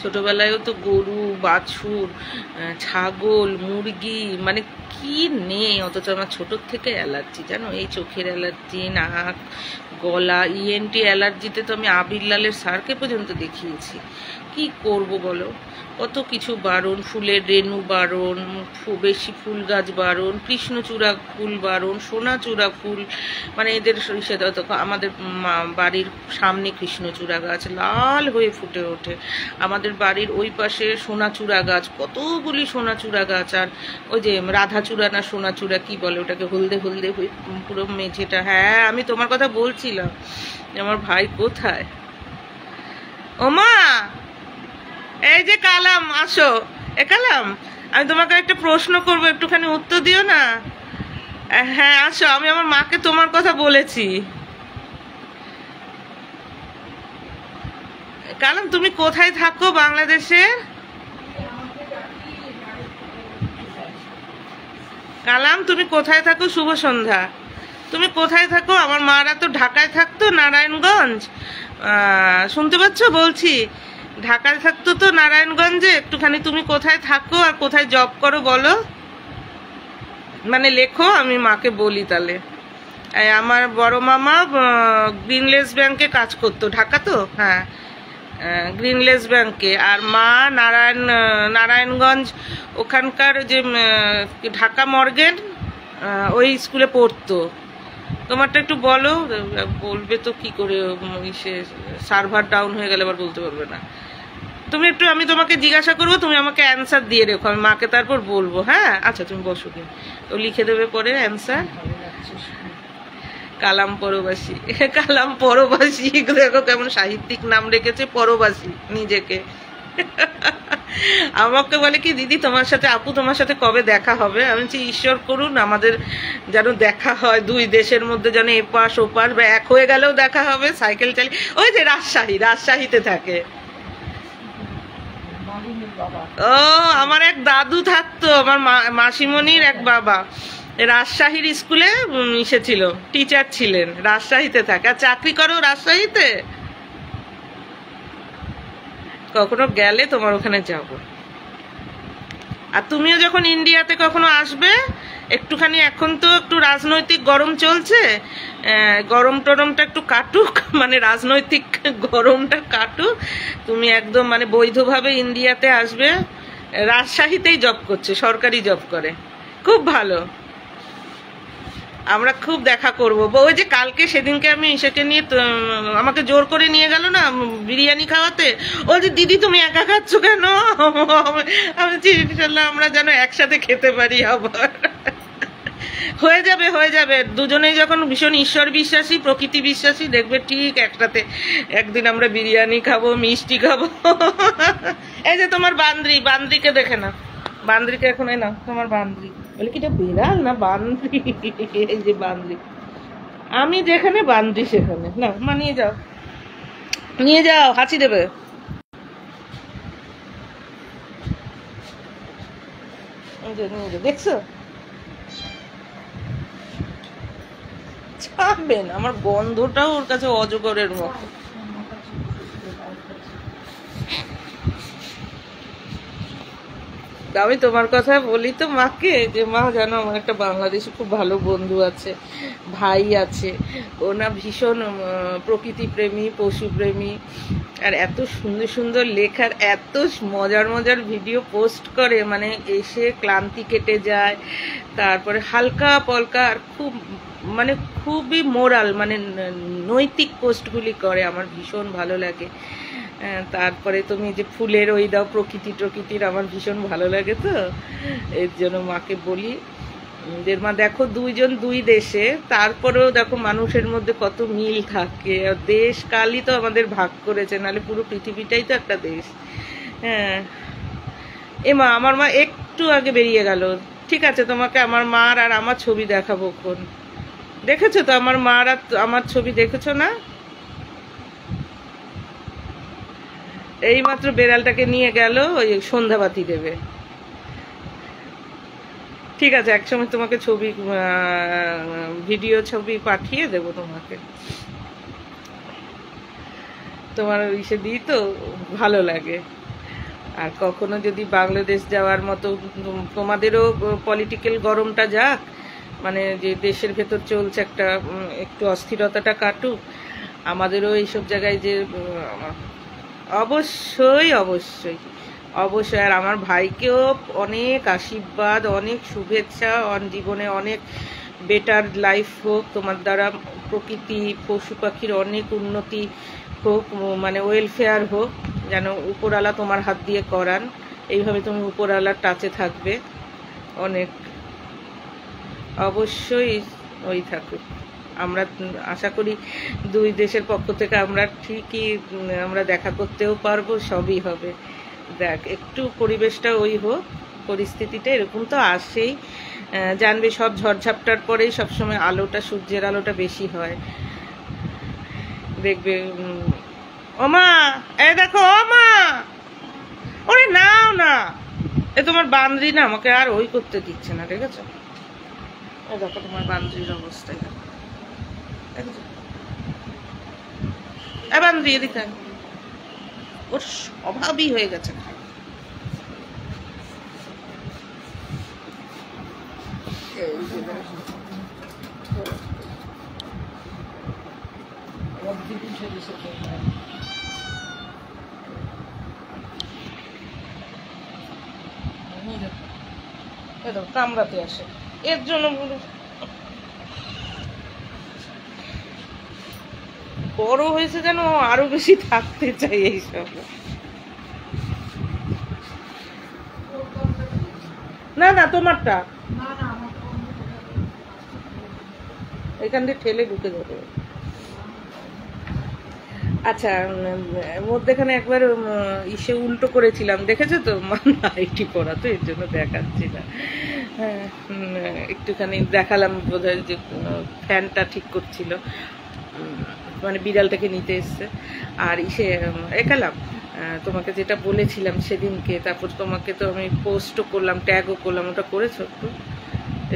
ছোটবেলায়ও তো গরু বাছুর ছাগল মুরগি মানে কি নেই, অথচ আমার ছোটোর থেকে অ্যালার্জি, জানো, এই চোখের অ্যালার্জি, নাক গলা, ইএনটি অ্যালার্জিতে তো আমি আবির লালের স্যারকে পর্যন্ত দেখিয়েছি। কি করব বলো, কত কিছু বারণ, ফুলের রেণু বারণ, বেশি ফুল গাছ বারণ, কৃষ্ণচূড়া ফুল বারণ, সোনাচূড়া ফুল, মানে এদের সেটা তো আমাদের বাড়ির সামনে কৃষ্ণচূড়া গাছ লাল হয়ে ফুটে ওঠে, আমাদের বাড়ির ওই পাশে সোনাচূড়া গাছ, কতগুলি সোনাচূড়া গাছ, আর ওই যে রাধাচূড়া না সোনাচূড়া কি বলে ওটাকে, হলদে হলদে হয়ে পুরো মেঝেটা। হ্যাঁ, আমি তোমার কথা বলছিলাম, আমার ভাই কোথায়, ওমা এই যে কালাম, আসো, এ কালাম, আমি তোমাকে একটা প্রশ্ন করবো, একটুখানি উত্তর দিও না। হ্যাঁ আসো, আমি আমার মাকে তোমার কথা বলেছি। কালাম, তুমি কোথায় থাকো বাংলাদেশে? কালাম, তুমি কোথায় থাকো? শুভ সন্ধ্যা। তুমি কোথায় থাকো? আমার মারা তো ঢাকায় থাকতো, নারায়ণগঞ্জ। শুনতে পাচ্ছ? বলছি ঢাকায় থাকতো তো নারায়ণগঞ্জে। একটুখানি তুমি কোথায় থাকো আর কোথায় জব করো বলো, মানে লেখো, আমি মাকে বলি তাহলে। আমার বড় মামা গ্রিনলেস ব্যাংকে কাজ করতো, ঢাকা তো, হ্যাঁ গ্রিনলেস ব্যাংকে। আর মা নারায়ণগঞ্জ ওখানকার যে ঢাকা মর্গেন ওই স্কুলে পড়তো। তোমারটা একটু বলো। বলবে তো কি করে, সে সার্ভার ডাউন হয়ে গেলে আবার বলতে পারবে না। তুমি একটু, আমি তোমাকে জিজ্ঞাসা করবো, তুমি আমাকে অ্যান্সার দিয়ে রেখো, আমি মাকে তারপর বলবো। হ্যাঁ আচ্ছা তুমি বসো, ও লিখে দেবে পরে অ্যান্সার। কালাম পরবাসী, কালাম পরবাসী, দেখো কেমন সাহিত্যিক নাম রেখেছে, পরবাসী নিজেকে। আমাকে বলে কি, দিদি তোমার সাথে, আপু তোমার সাথে কবে দেখা হবে? আমি বলছি ঈশ্বর করুন আমাদের যেন দেখা হয়, দুই দেশের মধ্যে যেন এপাশ ওপাশ বা এক হয়ে গেলেও দেখা হবে। সাইকেল চালিয়ে ওই যে রাজশাহীতে থাকে। ও আমার এক দাদু থাকতো, আমার মাসিমণির এক বাবা রাজশাহীর স্কুলে ছিল, টিচার ছিলেন, রাজশাহীতে থাকে। আর চাকরি করো রাজশাহীতে, কখনো গেলে তোমার ওখানে যাব। আর তুমিও যখন ইন্ডিয়াতে কখনো আসবে একটুখানি, এখন তো একটু রাজনৈতিক গরম চলছে, গরম টরমটা একটু কাটুক, মানে রাজনৈতিক গরমটা কাটুক, তুমি একদম মানে বৈধভাবে ইন্ডিয়াতে আসবে। রাজশাহীতেই জব করছে, সরকারি জব করে, খুব ভালো। আমরা খুব দেখা করবো। ওই যে কালকে সেদিনকে আমি ইসেকে নিয়ে, আমাকে জোর করে নিয়ে গেল না বিরিয়ানি খাওয়াতে, ও যে দিদি তুমি একা খাচ্ছ কেন? আমি ইনশাল্লাহ আমরা যেন একসাথে খেতে পারি আবার। হয়ে যাবে দুজনেই যখন ভীষণ ঈশ্বর বিশ্বাসী, প্রকৃতি বিশ্বাসী, দেখবে ঠিক একসাথে একদিন আমরা বিরিয়ানি খাবো, মিষ্টি খাবো। এই যে তোমার বান্দ্রিকে দেখে না, বান্দ্রিকে এখন না তোমার বান্দ্রি বলে কি, এটা বিড়াল না বান্দ্রি? এই যে বান্দ্রি, আমি যেখানে বান্দ্রি সেখানে। না মা নিয়ে যাও, হাঁচি দেবে। দেখছো ছাড়বেন, আমার গন্ধটাও ওর কাছে অজগরের মতো। আমি তোমার কথা বলি তো মাকে, যে মা জানো আমার একটা বাংলাদেশে খুব ভালো বন্ধু আছে, ভাই আছে, ও না ভীষণ প্রকৃতি প্রেমী, পশু প্রেমী, আর এত সুন্দর সুন্দর লেখার, এত মজার ভিডিও পোস্ট করে, মানে এসে ক্লান্তি কেটে যায়। তারপরে হালকা পলকা আর খুব মানে খুবই মোরাল, মানে নৈতিক পোস্টগুলি করে, আমার ভীষণ ভালো লাগে। তারপরে তুমি যে ফুলের ওই দাও, প্রকৃতির আমার ভীষণ ভালো লাগে, তো এর জন্য মাকে বলি যে মা দেখো দুইজন দুই দেশে, তারপরেও দেখো মানুষের মধ্যে কত মিল থাকে। দেশ কালই তো আমাদের ভাগ করেছে, নাহলে পুরো পৃথিবীটাই তো একটা দেশ। হ্যাঁ মা, আমার মা একটু আগে বেরিয়ে গেল। ঠিক আছে, তোমাকে আমার মার আর আমার ছবি দেখাবো। কোন দেখেছো তো আমার মার আর আমার ছবি, দেখেছো না? এইমাত্র বেড়ালটাকে নিয়ে গেল ওই সন্ধ্যাবাতি দেবে। ঠিক আছে, একসময় তোমাকে ছবি, ভিডিও ছবি পাঠিয়ে দেব তোমাকে, তোমার ইসে দিই তো ভালো লাগে। আর কখনো যদি বাংলাদেশ যাওয়ার মতো, তোমাদেরও পলিটিক্যাল গরমটা যাক, মানে যে দেশের ভেতর চলছে একটা একটু অস্থিরতাটা কাটুক, আমাদেরও এইসব জায়গায় যে অবশ্যই। আর আমার ভাইকেও অনেক আশীর্বাদ, অনেক শুভেচ্ছা, জীবনে অনেক বেটার লাইফ হোক, তোমার দ্বারা প্রকৃতি পশু পাখির অনেক উন্নতি হোক, মানে ওয়েলফেয়ার হোক, যেন উপরওয়ালা তোমার হাত দিয়ে করান। এইভাবে তুমি উপরওয়ালার টাচে থাকবে অনেক, অবশ্যই ওই থাকুক। আমরা আশা করি দুই দেশের পক্ষ থেকে আমরা ঠিকই আমরা দেখা করতেও পারবো, সবই হবে। দেখ একটু পরিবেশটা ওই হোক, পরিস্থিতিটা এরকম তো আসেই, জানবে সব ঝড়ঝাপটার পরেই সবসময় আলোটা, সূর্যের আলোটা বেশি হয়, দেখবে। ওমা এই দেখো, ওমা ওরে নাও না, এ তোমার বান্দ্রি না আমাকে আর ওই করতে দিচ্ছে না, ঠিক আছে? ও দেখো তোমার বান্দ্রির অবস্থা। এবার দিয়ে দিতে ওর স্বভাবই হয়ে গেছে। কামড়াতে আসে এর জন্য বড় হয়েছে যেন আরো বেশি থাকতে চাই এইসব। না না তোমারটা এখান দিয়ে ঠেলে ঢুকে যাবে। আচ্ছা মধ্যেখানে একবার ইসে উল্টো করেছিলাম দেখেছো তো, নাইটি পরা তো এর জন্য দেখাচ্ছি না। হ্যাঁ একটুখানি দেখালাম বোধহয় যে ফ্যানটা ঠিক করছিল, মানে বিড়ালটাকে নিতে এসছে। আর ইসে একালাম তোমাকে যেটা বলেছিলাম সেদিনকে, তারপর তোমাকে তো আমি পোস্টও করলাম, ট্যাগও করলাম, ওটা করেছো একটু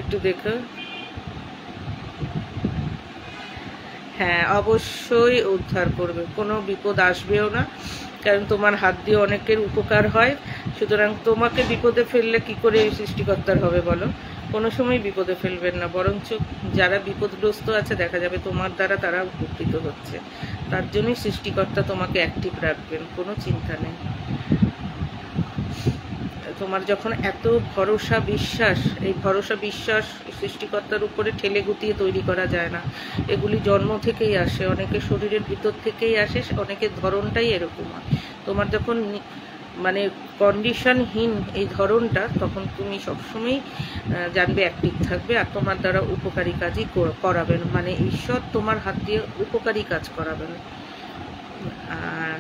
একটু দেখো। হ্যাঁ অবশ্যই উদ্ধার করবে, কোনো বিপদ আসবেও না, কারণ তোমার হাত দিয়ে অনেকের উপকার হয়। সুতরাং তোমাকে বিপদে ফেললে কি করে সৃষ্টিকর্তার হবে বলো? কোনো সময় বিপদে ফেলবেন না, বরঞ্চ যারা বিপদগ্রস্ত আছে দেখা যাবে তোমার দ্বারা তারা উপকৃত হচ্ছে। তার জন্যই সৃষ্টিকর্তা তোমাকে অ্যাক্টিভ রাখবেন, কোনো চিন্তা নেই। তোমার যখন এত ভরসা বিশ্বাস, এই ভরসা বিশ্বাস সৃষ্টিকর্তার উপরে ঠেলে গুটিয়ে তৈরি করা যায় না, এগুলি জন্ম থেকেই আসে, অনেকের শরীরের ভিতর থেকেই আসে, অনেকের ধরনটাই এরকম হয়। তোমার যখন মানে কন্ডিশনহীন এই ধরনটা, তখন তুমি সবসময় জানবে অ্যাক্টিভ থাকবে, আর তোমার দ্বারা উপকারী কাজই করাবেন, মানে ঈশ্বর তোমার হাত দিয়ে উপকারী কাজ করাবেন। আর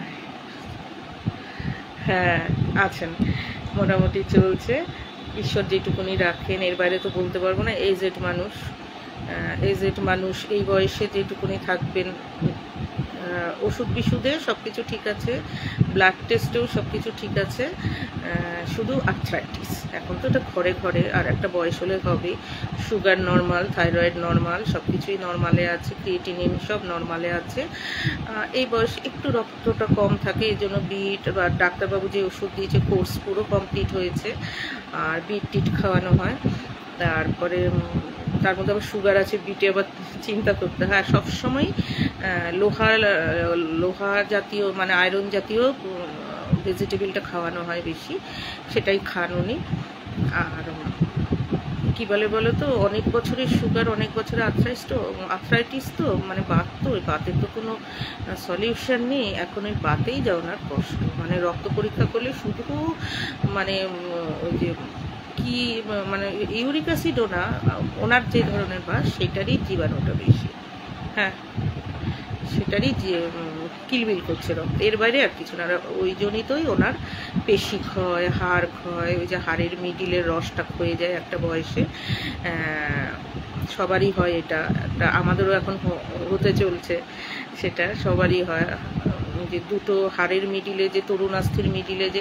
হ্যাঁ আছেন, মোটামুটি চলছে, ঈশ্বর যেটুকুনি রাখেন, এর বাইরে তো বলতে পারবো না। এজেড মানুষ এই বয়সে যেটুকুনি থাকবেন, ওষুধ বিশুদ্ধে সব কিছু ঠিক আছে, ব্লাড টেস্টেও সব কিছু ঠিক আছে, শুধু আর্থ্রাইটিস এখন তো এটা ঘরে ঘরে, আর একটা বয়স হলে হবে। সুগার নর্মাল, থাইরয়েড নর্মাল, সব কিছুই নর্মালে আছে, ক্রিয়েটিনিন সব নর্মালে আছে। এই বয়স একটু রক্তটা কম থাকে, এই জন্য বিট বা ডাক্তারবাবু যে ওষুধ দিয়েছে কোর্স পুরো কমপ্লিট হয়েছে, আর বিট টিট খাওয়ানো হয়। তারপরে তার মধ্যে আবার সুগার আছে, বিটে আবার চিন্তা করতে হয়। আর সবসময় লোহা জাতীয় মানে আয়রন জাতীয় ভেজিটেবলটা খাওয়ানো হয় বেশি, সেটাই খান উনি। আর কি বলো তো, অনেক বছরের সুগার, অনেক বছরের আর্থ্রাইটিস তো মানে বাত, তো ওই বাতের তো কোনো সলিউশন নেই এখন, ওই বাতেই যা ওনার কষ্ট, মানে রক্ত পরীক্ষা করলে শুধু মানে ওই যে কি মানে ইউরিক অ্যাসিডও না, ওনার যে ধরনের বাস সেটারই জীবাণুটা বেশি, হ্যাঁ সেটারই যে কিলবিল করছে রক্ত, এর বাইরে আর কিছু না। ওই জন্যই ওনার পেশি ক্ষয়, হাড় ক্ষয়, ওই যে হাড়ের মিডিলের রসটা ক্ষয়ে যায় একটা বয়সে, সবারই হয় এটা, একটা আমাদেরও এখন হতে চলছে, সেটা সবারই হয়। যে দুটো হাড়ের মিডিলে, যে তরুণাস্থির মিডিলে যে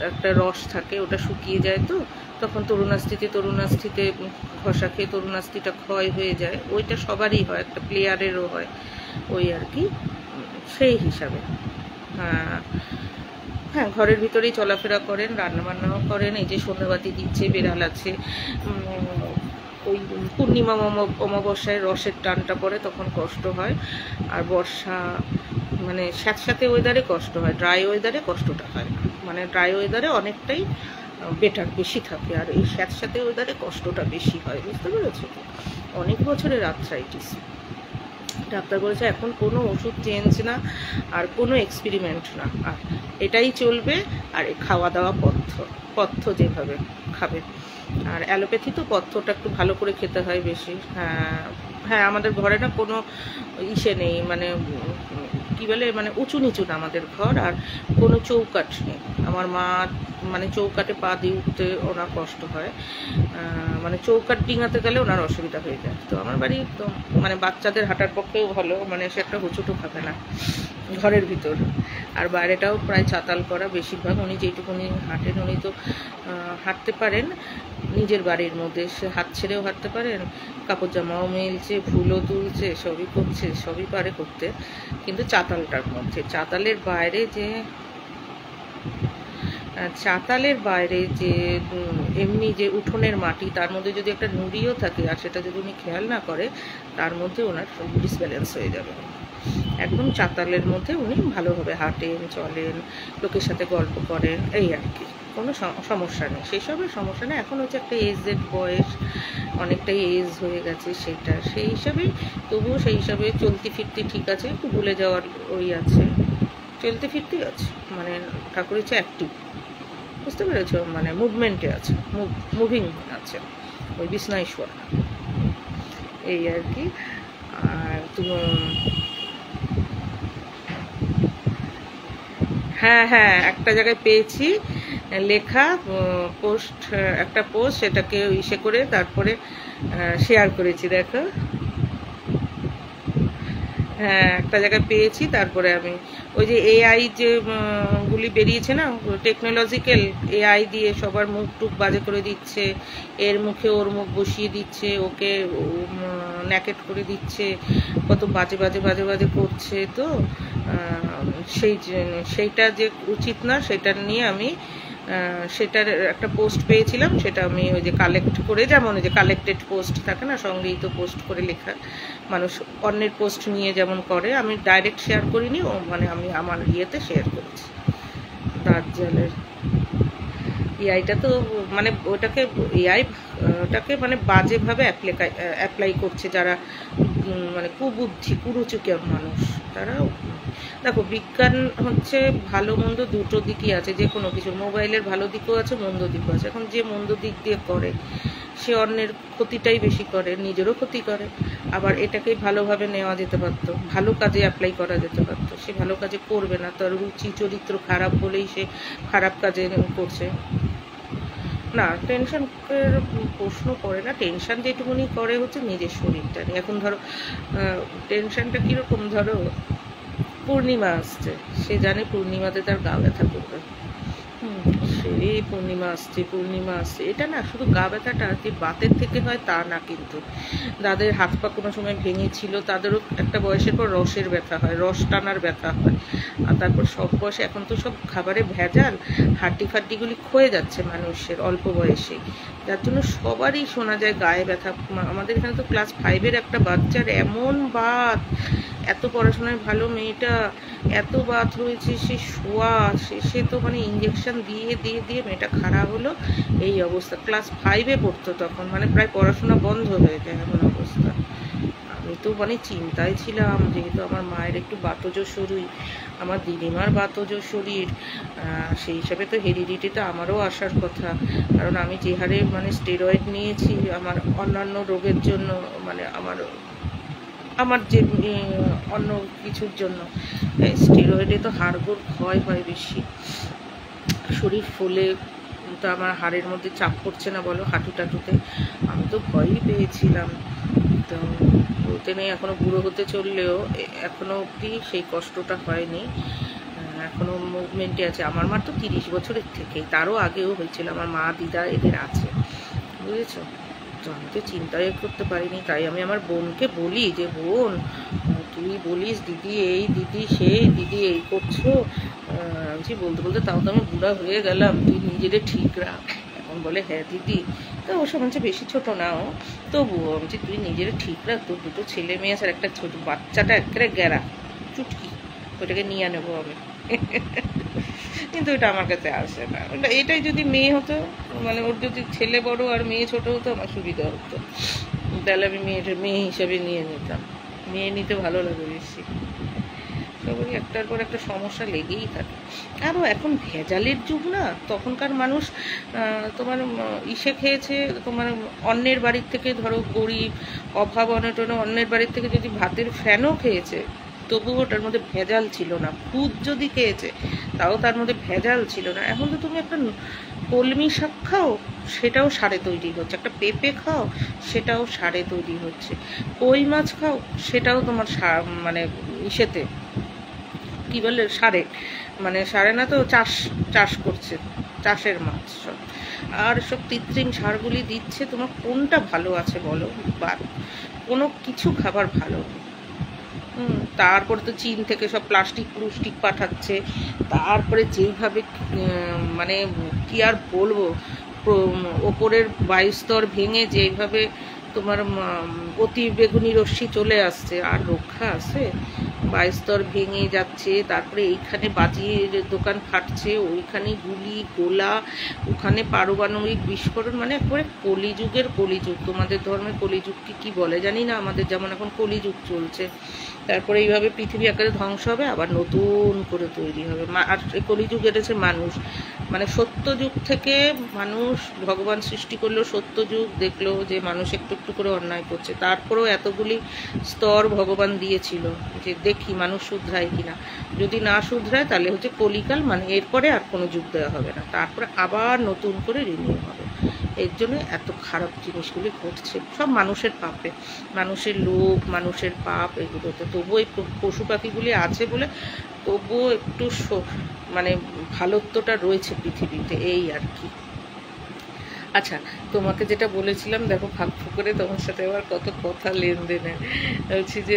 একটা রস থাকে, ওটা শুকিয়ে যায়, তো তখন তরুণাস্থিতে ঘষা খেয়ে তরুণাস্থিটা ক্ষয় হয়ে যায়, ওইটা সবারই হয়, একটা প্লেয়ারেরও হয়, ওই আর কি, সেই হিসাবে। হ্যাঁ ঘরের ভিতরেই চলাফেরা করেন, রান্নাবান্নাও করেন, এই যে সন্ধ্যাবাতি দিচ্ছে, বেড়াল আছে, ওই পূর্ণিমা অমাবস্যায় রসের টানটা পড়ে তখন কষ্ট হয়। আর বর্ষা মানে স্যাঁতস্যাঁতে ওয়েদারে কষ্ট হয়, ড্রাই ওয়েদারে কষ্টটা হয় না, মানে ড্রাই ওয়েদারে অনেকটাই বেটার বেশি থাকে, আর এই স্যাঁতস্যাঁতে ওয়েদারে কষ্টটা বেশি হয়, বুঝতে পেরেছো? অনেক বছরের আর্থ্রাইটিস, ডাক্তার বলেছে এখন কোনো ওষুধ চেঞ্জ না, আর কোনো এক্সপেরিমেন্ট না, আর এটাই চলবে, আর খাওয়া দাওয়া পথ্য যেভাবে খাবে। আর অ্যালোপ্যাথি তো পথ্যটা একটু ভালো করে খেতে হয় বেশি। হ্যাঁ আমাদের ঘরে না কোনো ইসে নেই, মানে কি বলে, মানে উঁচু নিচু না আমাদের ঘর, আর কোনো চৌকাঠ নেই। আমার মা মানে চৌকাঠে পা দিয়ে উঠতে ওনার কষ্ট হয়, মানে চৌকাঠ ডিঙাতে গেলে ওনার অসুবিধা হয়ে যায়। তো আমার বাড়ি তো মানে বাচ্চাদের হাঁটার পক্ষেও ভালো, মানে সে একটা হুচুটু খাবে না, ঘরের ভিতর, আর বাইরেটাও প্রায় চাতাল করা বেশিরভাগ। উনি যেটুকুনি হাঁটেন, উনি তো হাঁটতে পারেন নিজের বাড়ির মধ্যে, সে হাত ছেড়েও হাঁটতে পারেন, কাপড় জামাও মেলছে, ফুলও তুলছে, সবই করছে, সবই পারে করতে, কিন্তু চাতালটার মধ্যে। চাতালের বাইরে যে এমনি যে উঠোনের মাটি, তার মধ্যে যদি একটা নুড়িও থাকে আর সেটা যদি উনি খেয়াল না করে, তার মধ্যে ওনার ডিসব্যালেন্স হয়ে যাবে। একদম চাতালের মধ্যে উনি ভালোভাবে হাঁটেন, চলেন, লোকের সাথে গল্প করেন, এই আর কি, কোনো সমস্যা নেই, সেসবের সমস্যা নেই। এখন হচ্ছে একটা এজেড বয়স, অনেকটাই এজ হয়ে গেছে, সেই হিসাবেই, তবুও সেই হিসাবে চলতি ফিরতি ঠিক আছে, একটু ভুলে যাওয়ার ওই আছে, চলতে ফিরতেই আছে, মানে ঠাকুর হচ্ছে অ্যাক্টিভ, বুঝতে পেরেছ, মানে মুভমেন্টে আছে, মুভিং আছে, ওই বিষ্ণাইশ্বর, এই আর কি। আর তুমি হ্যাঁ একটা জায়গায় পেয়েছি লেখা, একটা পোস্ট, সেটাকে ইসে করে তারপরে শেয়ার করেছি, দেখো। হ্যাঁ একটা জায়গায় পেয়েছি, তারপরে আমি ওই যে এআই যে গুলি বেরিয়েছে না, টেকনোলজিক্যাল এআই দিয়ে সবার মুখ টুক বাজে করে দিচ্ছে, এর মুখে ওর মুখ বসিয়ে দিচ্ছে, ওকে ন্যাকেট করে দিচ্ছে, কত বাজে বাজে বাজে বাজে করছে। তো সেইটা যে উচিত না, সেটা নিয়ে আমি সেটার একটা পোস্ট পেয়েছিলাম, সেটা আমি ওই যে কালেক্ট করে, যেমন ওই যে কালেক্টেড পোস্ট থাকে না, সংগৃহীত পোস্ট করে লেখা, মানুষ অন্যের পোস্ট নিয়ে যেমন করে, আমি ডাইরেক্ট শেয়ার করিনি, ও মানে আমি আমার ইয়েতে শেয়ার করেছি। দার্জিলের এআইটা তো মানে ওটাকে মানে বাজেভাবে অ্যাপ্লাই করছে যারা মানে কুবুদ্ধি, কুরুচিকর মানুষ, তারা। দেখো, বিজ্ঞান হচ্ছে ভালো মন্দ দুটো দিকই আছে, যে কোনো কিছুর। মোবাইলের ভালো দিকও আছে, মন্দ দিকও আছে। এখন যে মন্দ দিক দিয়ে করে, সে অন্যের ক্ষতিটাই বেশি করে, নিজেরও ক্ষতি করে। আবার এটাকেই ভালোভাবে নেওয়া যেতে পারতো, ভালো কাজে অ্যাপ্লাই করা যেতে পারতো, সে ভালো কাজে করবে না, তার রুচি চরিত্র খারাপ বলেই সে খারাপ কাজে করছে। না, টেনশনের প্রশ্ন করে না, টেনশন যেটুকুনি করে হচ্ছে নিজের শরীরটা নিয়ে। এখন ধরো টেনশনটা কীরকম, ধরো পূর্ণিমা আসছে, সে জানে পূর্ণিমাতে তার গা ব্যথা করবে, সেই পূর্ণিমা আসছে, এটা না শুধু গা ব্যথাটা যে বাতের থেকে হয় তা না, কিন্তু যাদের হাত পা কোনো সময় ভেঙেছিল তাদেরও একটা বয়সের পর রসের ব্যথা হয়, রস টানার ব্যথা হয়। আর তারপর সব বয়সে, এখন তো সব খাবারে ভেজাল, হাড্ডিগুলি ক্ষয়ে যাচ্ছে মানুষের অল্প বয়সে, যার জন্য সবারই শোনা যায় গায়ে ব্যথা। আমাদের এখানে তো ক্লাস 5-এর একটা বাচ্চার এমন বাত, এত পড়াশোনায় ভালো মেয়েটা, এত বাত হয়েছে, সে শোয়া, সে তো মানে ইঞ্জেকশন দিয়ে দিয়ে দিয়ে মেয়েটা খারাপ হলো, এই অবস্থা। ক্লাস 5-এ পড়তো তখন, মানে প্রায় পড়াশোনা বন্ধ হয়ে যায় এমন অবস্থা। আমি তো মানে চিন্তায় ছিলাম, যেহেতু আমার মায়ের একটু বাতজ শরীর, আমার দিদিমার বাতজ শরীর, সেই হিসাবে তো হেরিডিটিটা আমারও আসার কথা, কারণ আমি যে হারে মানে স্টেরয়েড নিয়েছি আমার অন্যান্য রোগের জন্য, মানে আমার যে অন্য কিছুর জন্য, স্টেরয়েডে তো হাড়গোড় ক্ষয় হয় বেশি, শরীর ফুলে, তো আমার হাড়ের মধ্যে চাপ পড়ছে না বলো, হাঁটু টাটুতে। আমি তো ভয়ই পেয়েছিলাম। তো বলতে নেই, এখনো বুড়ো হতে চললেও এখনো অবধি সেই কষ্টটা হয়নি, এখনো মুভমেন্টে আছে। আমার মার তো 30 বছরের থেকেই, তারও আগেও হয়েছিল, আমার মা দিদা এদের আছে, বুঝেছো। তো আমি তো চিন্তাই করতে পারিনি, তাই আমি আমার বোনকে বলি যে, বোন তুই বলিস দিদি এই, দিদি সেই, দিদি এই করছো, বলতে বলতে তাও তো আমি বুড়া হয়ে গেলাম, তুই নিজেরে ঠিক রাখ। এখন বলে হ্যাঁ দিদি, তো ও সব হচ্ছে বেশি ছোট নাও, তবুও আমি তুই নিজেরে ঠিক রাখ, তোর দুটো ছেলে মেয়ে আছে, আর একটা ছোট বাচ্চাটা একেবারে গেরা চুটকি, ওটাকে নিয়ে নেবো আমি। কিন্তু এটা আমার কাছে আসে না। এটাই যদি মেয়ে হতো, মানে ওর যদি ছেলে বড় আর মেয়ে ছোট হতো, আমার সুবিধা হতো, তাহলে আমি মেয়ে হিসাবে নিয়ে নিতাম। মেয়ে নিতে ভালো লাগে বেশি। সবারই একটার পর একটা সমস্যা লেগেই থাকে। আরও এখন ভেজালের যুগ না, তখনকার মানুষ তোমার ইসে খেয়েছে, তোমার অন্যের বাড়ির থেকে, ধরো গরিব অভাব অনটনে অন্যের বাড়ির থেকে যদি ভাতের ফ্যানও খেয়েছে, তবুও ওটার মধ্যে ভেজাল ছিল না। খুদ যদি খেয়েছে তাও তার মধ্যে ভেজাল ছিল না। এখন তো তুমি একটা কলমি শাক খাও, সেটাও সারে তৈরি হচ্ছে, একটা পেঁপে খাও, সেটাও সারে তৈরি হচ্ছে, কই মাছ খাও, সেটাও তোমার মানে ইসেতে কী বলে সারে, মানে সারে না তো চাষ চাষ করছে, চাষের মাছ সব, আর সব কৃত্রিম সারগুলি দিচ্ছে। তোমার কোনটা ভালো আছে বলো? বা কোনো কিছু খাবার ভালো নেই। তারপরে তো চীন থেকে সব প্লাস্টিক পাঠাচ্ছে। তারপরে যেইভাবে মানে কি আর বলবো, ওপরের বায়ুস্তর ভেঙে যেইভাবে তোমার অতি বেগুনি রশ্মি চলে আসছে, আর রক্ষা আছে? বায়ুস্তর ভেঙে যাচ্ছে, তারপরে এইখানে বাজির দোকান ফাটছে, ওইখানে গুলি গোলা, ওখানে পারমাণবিক বিস্ফোরণ, মানে একবারে কলিযুগের কলিযুগ। তোমাদের ধর্মের কলিযুগকে কি বলে জানি না, আমাদের যেমন এখন কলিযুগ চলছে। তারপরে এইভাবে পৃথিবী একেবারে ধ্বংস হবে, আবার নতুন করে তৈরি হবে। আর এই কলিযুগ এনেছে মানুষ, মানে সত্যযুগ থেকে মানুষ, ভগবান সৃষ্টি করলো সত্যযুগ, দেখলো যে মানুষ একটু একটু করে অন্যায় করছে, তারপরেও এতগুলি স্তর ভগবান দিয়েছিল যে দেখি মানুষ শুধরায় কিনা। যদি না শুধরায় তাহলে হচ্ছে কলিকাল, মানে এরপরে আর কোনো যুগ দেওয়া হবে না, তারপরে আবার নতুন করে রিনিউ হবে। এর জন্য এত খারাপ জিনিসগুলি ঘটছে, সব মানুষের পাপে, মানুষের লোভ, মানুষের পাপ, এগুলোতে। তবুও এই পশু পাখিগুলি আছে বলে তবুও একটু মানে ভালোত্বটা রয়েছে পৃথিবীতে, এই আর কি। আচ্ছা, তোমাকে যেটা বলেছিলাম, দেখো ফাঁক করে তোমার সাথে আবার কত কথা লেনদেনে বলছি, যে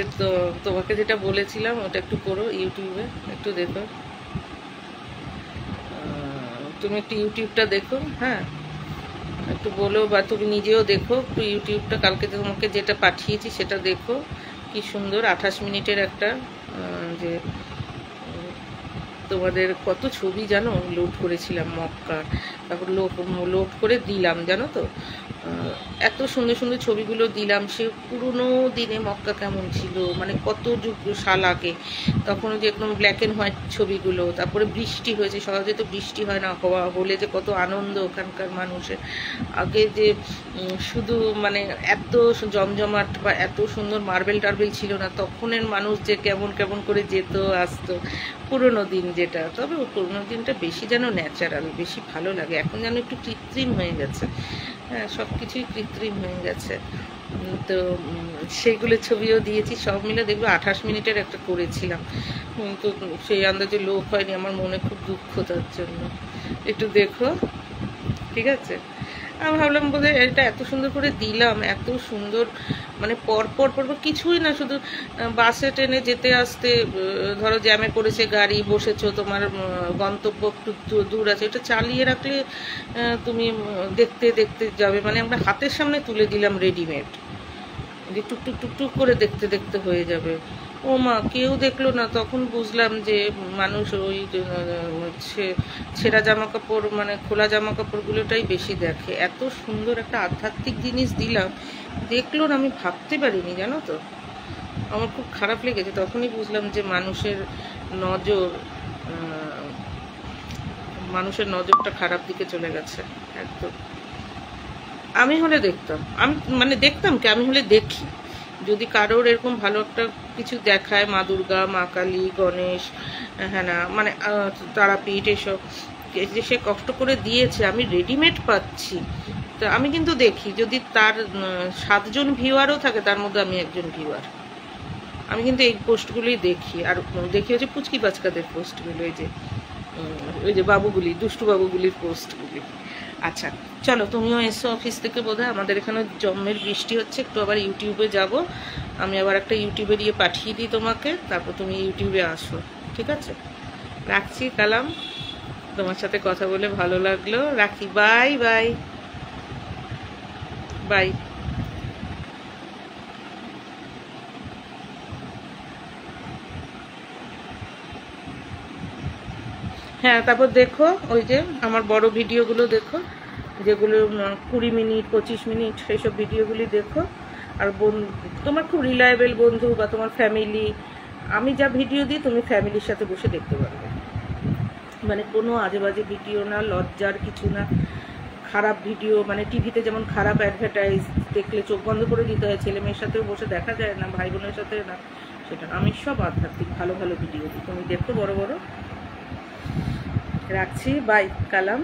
তোমাকে যেটা বলেছিলাম ওটা একটু করো, ইউটিউবে একটু দেখো, তুমি একটু ইউটিউবটা দেখো, হ্যাঁ একটু বলো, বা তুমি নিজেও দেখো একটু ইউটিউবটা, কালকে তোমাকে যেটা পাঠিয়েছি সেটা দেখো, কি সুন্দর 28 মিনিটের একটা, যে তোমাদের কত ছবি জানো লোড করেছিলাম মক্কার, তারপর লোড করে দিলাম জানো তো, এত সুন্দর সুন্দর ছবিগুলো দিলাম। সে পুরনো দিনে মক্কা কেমন ছিল, মানে কত যুগ সাল আগে, তখন যে একদম ব্ল্যাক অ্যান্ড হোয়াইট ছবিগুলো। তারপরে বৃষ্টি হয়েছে, সহজে তো বৃষ্টি হয় না, হলে যে কত আনন্দ ওখানকার মানুষের। আগে যে শুধু মানে এত জমজমাট বা এত সুন্দর মার্বেল টার্বেল ছিল না, তখনের মানুষ যে কেমন কেমন করে যেত আসতো, পুরোনো দিন যেটা। তবে পুরোনো দিনটা বেশি যেন ন্যাচারাল, বেশি ভালো লাগে। এখন যেন একটু কৃত্রিম হয়ে গেছে, হ্যাঁ সব কিছুই কৃত্রিম হয়ে গেছে। তো সেইগুলো ছবিও দিয়েছি, সব মিলে দেখবো 28 মিনিটের একটা করেছিলাম, তো সেই আন্দাজে লোক হয়নি, আমার মনে খুব দুঃখ তার জন্য। একটু দেখো, ঠিক আছে? আমি ভাবলাম বোধহয় এটা এত সুন্দর করে দিলাম, এত সুন্দর, মানে পরপর কিছুই না, শুধু বাসে ট্রেনে যেতে আসতে, ধরো জ্যামে পড়েছে গাড়ি, বসেছো, তোমার গন্তব্য একটু দূর আছে, এটা চালিয়ে রাখলে তুমি দেখতে দেখতে যাবে। মানে আমরা হাতের সামনে তুলে দিলাম রেডিমেড, যে টুকটুক টুকটুক করে দেখতে দেখতে হয়ে যাবে। ও মা, কেউ দেখলো না, তখন বুঝলাম যে মানুষ ওই ছেঁড়া জামা কাপড়, মানে খোলা জামা কাপড়গুলোটাই বেশি দেখে। এত সুন্দর একটা আধ্যাত্মিক জিনিস দিলাম, দেখলো না, আমি ভাবতে পারিনি জানো তো, আমার খুব খারাপ লেগেছে। তখনই বুঝলাম যে মানুষের নজরটা খারাপ দিকে চলে গেছে একদম। আমি হলে দেখতাম, আমি হলে দেখি, যদি কারোর এরকম ভালো একটা কিছু দেখায়, মা দুর্গা, মা কালী, গণেশ, হ্যাঁ না, মানে তারাপীঠ, এসব যে সে কষ্ট করে দিয়েছে, আমি রেডিমেড পাচ্ছি, তো আমি কিন্তু দেখি। যদি তার 7 জন ভিউয়ারও থাকে, তার মধ্যে আমি একজন ভিউয়ার, আমি কিন্তু এই পোস্টগুলোই দেখি। আর দেখি হচ্ছে পুচকি বাচ্চাদের পোস্টগুলো, ওই যে বাবুগুলি, দুষ্টু বাবুগুলির পোস্টগুলি। আচ্ছা চলো, তুমিও এসো অফিস থেকে, বোধহয় আমাদের এখানে জম্মের বৃষ্টি হচ্ছে, একটু আবার ইউটিউবে যাব। আমি আবার একটা ইউটিউবে দিয়ে পাঠিয়ে দিই তোমাকে, তারপর তুমি ইউটিউবে আসো, ঠিক আছে? রাখছি, কালাম, তোমার সাথে কথা বলে ভালো লাগলো, রাখি, বাই বাই বাই। হ্যাঁ, তারপর দেখো ওই যে আমার বড় ভিডিওগুলো দেখো, যেগুলো 20 মিনিট 25 মিনিট, সেই সব ভিডিওগুলি দেখো। আর তোমার খুব রিলায়েবল বন্ধু বা তোমার ফ্যামিলি, আমি যা ভিডিও দিই তুমি ফ্যামিলির সাথে বসে দেখতে পারবে, মানে কোনো আজে বাজে ভিডিও না, লজ্জার কিছু না, খারাপ ভিডিও, মানে টিভিতে যেমন খারাপ অ্যাডভার্টাইজ দেখলে চোখ বন্ধ করে দিতে হয়, ছেলে মেয়ের সাথেও বসে দেখা যায় না, ভাই বোনের সাথে না, সেটা আমি সব আধ্যাত্মিক ভালো ভালো ভিডিও দিই, তুমি দেখো বড় বড়। রাখছি, বাই, কালাম।